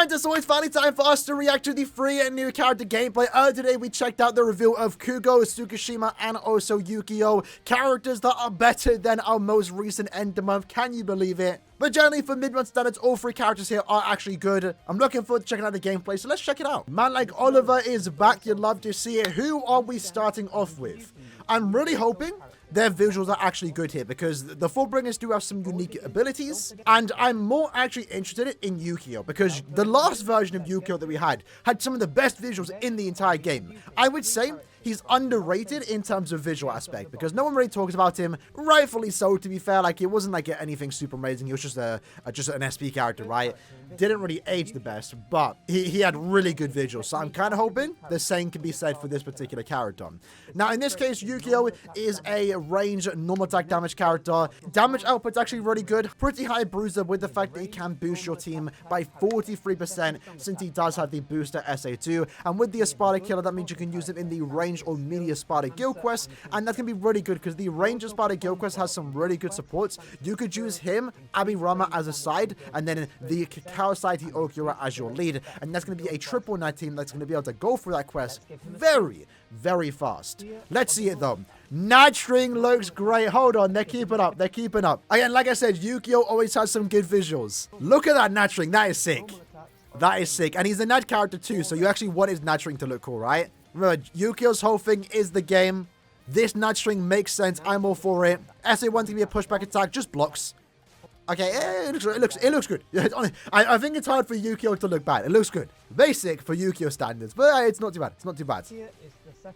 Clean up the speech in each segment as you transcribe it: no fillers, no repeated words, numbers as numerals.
And it's always finally time for us to react to the 3 new character gameplay. Today we checked out the reveal of Kugo, Tsukishima, and also Yukio. Characters that are better than our most recent end of month. Can you believe it? But generally, for mid-month standards, all 3 characters here are actually good. I'm looking forward to checking out the gameplay, so let's check it out. Man like Oliver is back. You'd love to see it. Who are we starting off with? I'm really hoping their visuals are actually good here, because the Fullbringers do have some unique abilities, and I'm more actually interested in Yukio, because the last version of Yukio that we had some of the best visuals in the entire game. I would say he's underrated in terms of visual aspect, because no one really talks about him, rightfully so, to be fair. Like, it wasn't like anything super amazing. He was just an SP character, right? Didn't really age the best, but he had really good visuals, so I'm kind of hoping the same can be said for this particular character. Now, in this case, Yukio is a range normal attack damage character. Damage output's actually really good. Pretty high bruiser, with the fact that he can boost your team by 43%, since he does have the booster SA2. And with the Espada Killer, that means you can use him in the range or mini Espada Guild Quest, and that can be really good, because the range Espada Guild Quest has some really good supports. You could use him, Abirama as a side, and then the Kawasaki Okura as your lead, and that's going to be a triple night team that's going to be able to go through that quest very, very fast. Let's see it though. Natring looks great. Hold on, they're keeping up. They're keeping up. Again, like I said, Yukio always has some good visuals. Look at that Natring. That is sick. That is sick. And he's a Nat character too, so you actually want his Natring to look cool, right? Remember, Yukio's whole thing is the game. This Natring makes sense. I'm all for it. SA1's going to be a pushback attack, just blocks. Okay, it looks good. I think it's hard for Yukio to look bad. It looks good. Basic for Yukio standards, but it's not too bad. It's not too bad.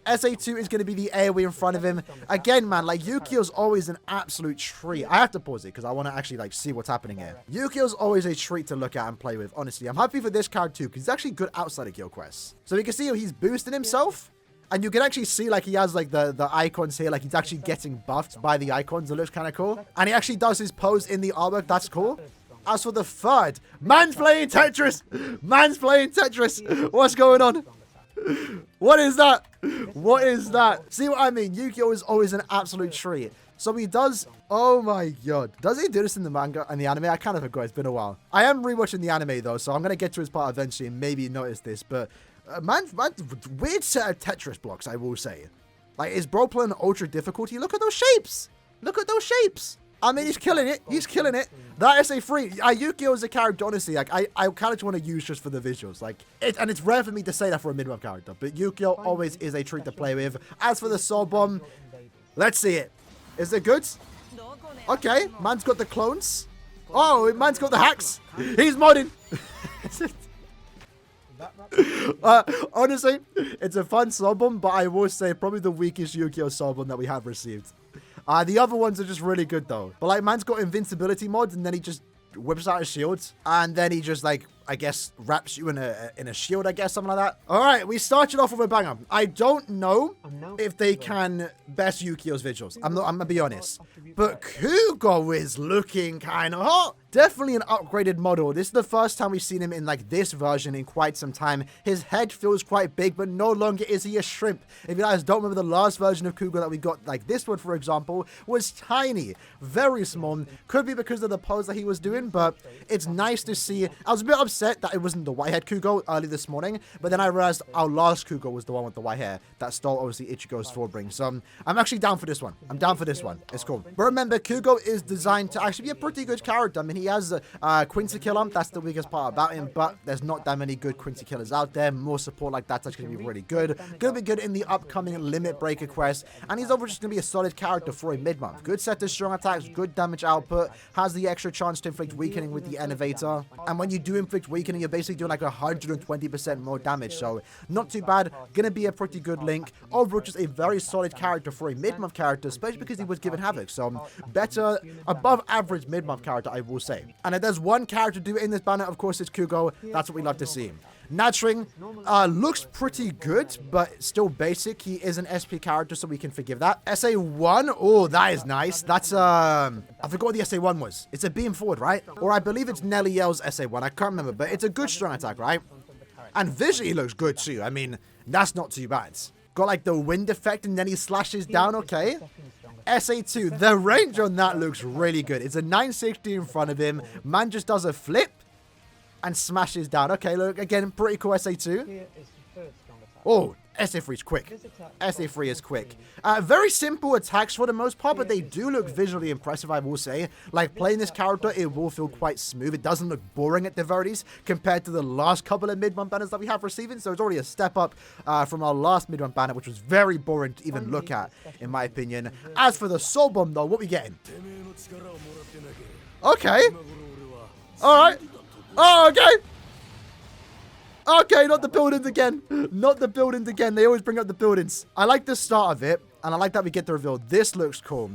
SA2 is going to be the AoE in front of him. Again, man, like, Yukio's always an absolute treat. I have to pause it because I want to actually, like, see what's happening here. Yukio's always a treat to look at and play with, honestly. I'm happy for this card too, because he's actually good outside of guild quests. So you can see how he's boosting himself. And you can actually see, like, he has, like, the icons here. Like, he's actually getting buffed by the icons. It looks kind of cool. And he actually does his pose in the artwork. That's cool. As for the third, man's playing Tetris. Man's playing Tetris. What's going on? What is that? What is that? See what I mean? Yukio is always an absolute treat. So he does... Oh my god. Does he do this in the manga and the anime? I kind of forgot. It's been a while. I am rewatching the anime, though, so I'm going to get to his part eventually and maybe notice this, but... man, weird set of Tetris blocks, I will say. Like, is bro playing ultra difficulty? Look at those shapes. Look at those shapes. I mean, he's killing it. He's killing it. That SA3. Yukio is a character, honestly, like, I kind of want to use just for the visuals. Like, and it's rare for me to say that for a mid-month character, but Yukio always is a treat to play with. As for the Soul Bomb, let's see it. Is it good? Okay, man's got the clones. Oh, man's got the hacks. He's modding. Honestly, it's a fun Soul Bomb, but I will say probably the weakest Yukio Soul Bomb that we have received. The other ones are just really good though. But like, man's got invincibility mods, and then he just whips out his shields, and then he just, like, I guess wraps you in a shield, I guess, something like that. All right, we started off with a banger. I don't know if they can best Yukio's visuals. I'm gonna be honest, but Kugo is looking kind of hot. Definitely an upgraded model. This is the first time we've seen him in, like, this version in quite some time. His head feels quite big, but no longer is he a shrimp. If you guys don't remember, the last version of Kugo that we got, like this one, for example, was tiny, very small. Could be because of the pose that he was doing, but it's nice to see. I was a bit upset that it wasn't the white-haired Kugo early this morning, but then I realized our last Kugo was the one with the white hair that stole, obviously, Ichigo's Fullbring. So I'm actually down for this one. I'm down for this one. It's cool. But remember, Kugo is designed to actually be a pretty good character. I mean, he has Quincy Killer. That's the weakest part about him, but there's not that many good Quincy Killers out there. More support like that's actually going to be really good. Going to be good in the upcoming Limit Breaker quest, and he's overall just going to be a solid character for a mid-month. Good set of strong attacks, good damage output, has the extra chance to inflict weakening with the Innovator, and when you do inflict weakening, you're basically doing like 120% more damage, so not too bad. Going to be a pretty good link. Overall, just a very solid character for a mid-month character, especially because he was given Havoc, so better, above average mid-month character, I will say. And if there's one character to do it in this banner, of course, it's Kugo. That's what we love to see. Natring looks pretty good, but still basic. He is an SP character, so we can forgive that. SA1, oh, that is nice. That's, I forgot what the SA1 was. It's a beam forward, right? Or I believe it's Nelly Yell's SA1. I can't remember, but it's a good strong attack, right? And visually looks good too. I mean, that's not too bad. Got like the wind effect, and then he slashes down, okay? SA2, the range on that looks really good. It's a 960 in front of him. Man just does a flip. and smashes down. Okay, look, again, pretty cool SA2. Here is the third strong attack. Oh, SA3 is quick. This attack SA3 is quick. Very simple attacks for the most part, but they do look visually impressive, I will say. Like, playing this character, it will feel quite smooth. It doesn't look boring at the very least compared to the last couple of mid-month banners that we have receiving. So it's already a step up from our last mid-month banner, which was very boring to even look at, in my opinion. As for the Soul Bomb, though, what we getting? Okay. Alright. Oh, okay. Okay, not the buildings again. Not the buildings again. They always bring up the buildings. I like the start of it, and I like that we get the reveal. This looks cool.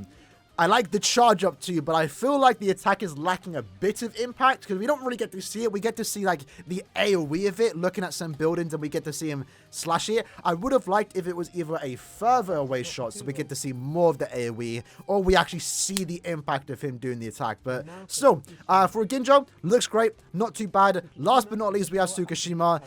I like the charge up too, but I feel like the attack is lacking a bit of impact because we don't really get to see it. We get to see like the AoE of it, looking at some buildings, and we get to see him slash it. I would have liked if it was either a further away shot, so we get to see more of the AoE, or we actually see the impact of him doing the attack. But still, for a Ginjo, looks great, not too bad. Last but not least, we have Tsukishima.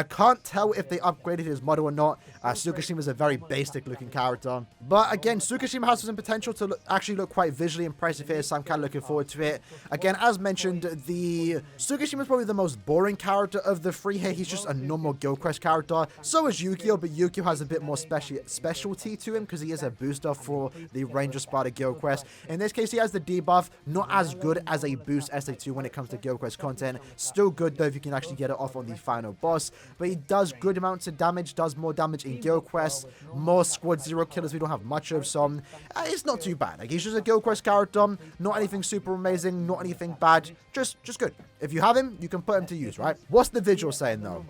Can't tell if they upgraded his model or not. Tsukishima is a very basic looking character, but again, Tsukishima has some potential to actually look quite visually impressive here, so I'm kind of looking forward to it. Again, as mentioned, the Tsukishima is probably the most boring character of the three here. He's just a normal Gilcrest character. So is Yukio, but Yukio has a bit more specialty to him because he is a booster for the Ranger Spada Gilcrest. In this case, he has the debuff, not as good as a boost SA2 when it comes to Gilcrest content. Still good though if you can actually get it off on the final boss, but he does good amounts of damage, does more damage in Gilcrest, more squad 0 killers we don't have much of, so it's not too bad. Like, he's just a Gilcrest character, not anything super amazing, not anything bad, just good. If you have him, you can put him to use, right? What's the visual saying though?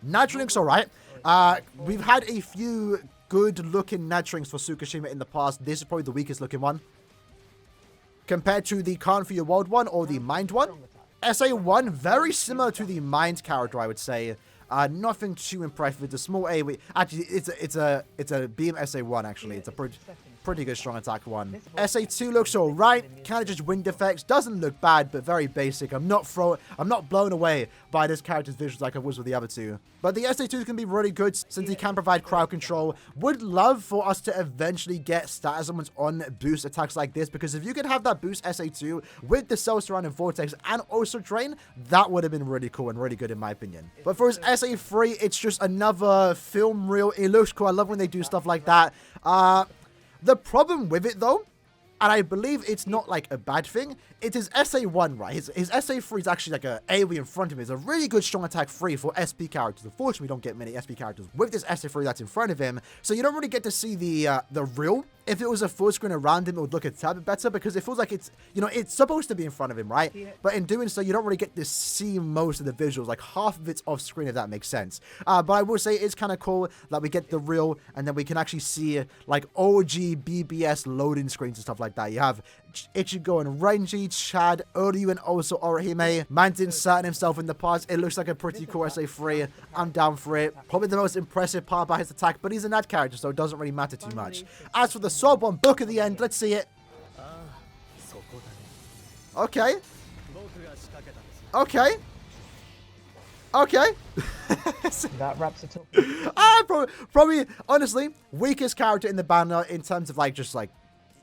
Naturalink's alright. We've had a few good looking Naturlinks for Tsukishima in the past. This is probably the weakest looking one compared to the Khan for Your World one or the Mind one. SA1, very similar to the Mind character, I would say. Nothing too impressive. It's a small AoE. Actually, it's a beam SA1. Actually, it's a pretty good strong attack one. SA2 looks alright. Kind of just wind effects. Doesn't look bad, but very basic. I'm not blown away by this character's visuals like I was with the other two. But the SA2 can be really good since he can provide crowd control. Would love for us to eventually get status summons on boost attacks like this, because if you could have that boost SA2 with the Cell Surrounding Vortex and also Drain, that would have been really cool and really good in my opinion. But for his SA3, it's just another film reel. It looks cool. I love when they do stuff like that. The problem with it though, and I believe it's not like a bad thing, it is SA1, right? His SA3 is actually like a AoE in front of him. It's a really good strong attack 3 for SP characters. Unfortunately, we don't get many SP characters with this SA3 that's in front of him, so you don't really get to see the real. If it was a full screen around him, it would look a tad bit better because it feels like it's, you know, it's supposed to be in front of him, right? But in doing so, you don't really get to see most of the visuals. Like, half of it's off screen, if that makes sense. But I will say it's kind of cool that we get the real, and then we can actually see, like, OG BBS loading screens and stuff like that. You have Ichigo and Renji, Chad, Uryu, and also Orihime. Man's inserting himself in the parts. It looks like a pretty cool SA3. I'm down for it. Probably the most impressive part about his attack, but he's an ad character, so it doesn't really matter too much. As for the Soul Bomb book at the end, let's see it. Okay. Okay. Okay. That wraps it up. Probably, honestly, weakest character in the banner in terms of, like, just, like,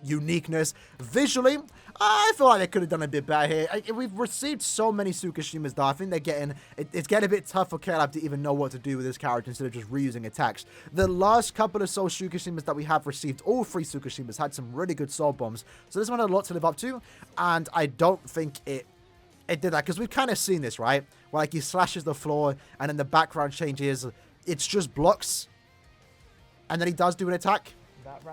uniqueness. Visually, I feel like they could have done a bit better here. We've received so many Tsukishimas that I think it's getting a bit tough for KLab to even know what to do with this character instead of just reusing attacks. The last couple of Soul Tsukishimas that we have received, all 3 Tsukishimas, had some really good Soul Bombs. So this one had a lot to live up to, and I don't think it did that, because we've kind of seen this, right? Where, like, he slashes the floor, and then the background changes. It's just blocks, and then he does do an attack.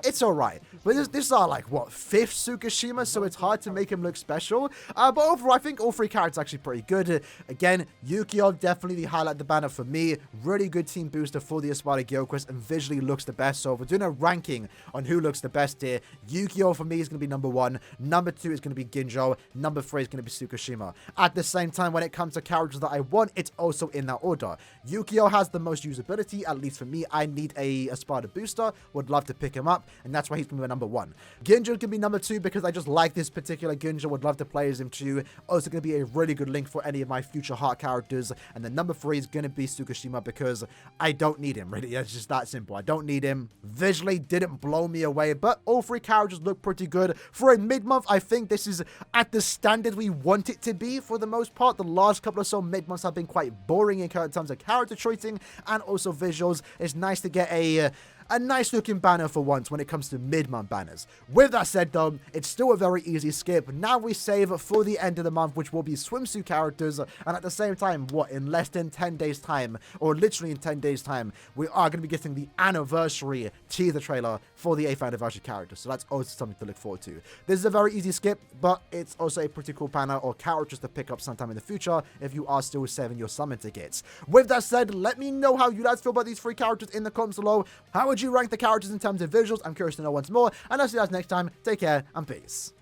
It's alright. But this is our, like, what, 5th Tsukishima, so it's hard to make him look special. But overall, I think all 3 characters are actually pretty good. Again, Yukio, definitely the highlight of the banner for me. Really good team booster for the Espada Gilcrest, and visually looks the best. So if we're doing a ranking on who looks the best here, Yukio for me is going to be number 1. Number 2 is going to be Ginjo. Number 3 is going to be Tsukishima. At the same time, when it comes to characters that I want, it's also in that order. Yukio has the most usability, at least for me. I need a Espada booster. Would love to pick him him up, and that's why he's going to be number 1. Ginjo can be number 2 because I just like this particular Ginjo, would love to play as him too. Also going to be a really good link for any of my future heart characters. And then number 3 is going to be Tsukushima because I don't need him, really. It's just that simple. I don't need him. Visually didn't blow me away, but all 3 characters look pretty good. For a mid-month, I think this is at the standard we want it to be for the most part. The last couple of so mid-months have been quite boring in terms of character choosing and also visuals. It's nice to get a nice looking banner for once when it comes to mid-month banners. With that said though, it's still a very easy skip. Now we save for the end of the month, which will be swimsuit characters, and at the same time, what, in less than 10 days time, or literally in 10 days time, we are going to be getting the anniversary teaser trailer for the 8th anniversary character, so that's also something to look forward to. This is a very easy skip, but it's also a pretty cool banner or characters to pick up sometime in the future if you are still saving your summon tickets. With that said, let me know how you guys feel about these 3 characters in the comments below. How would you rank the characters in terms of visuals? I'm curious to know once more. And I'll see you guys next time. Take care and peace.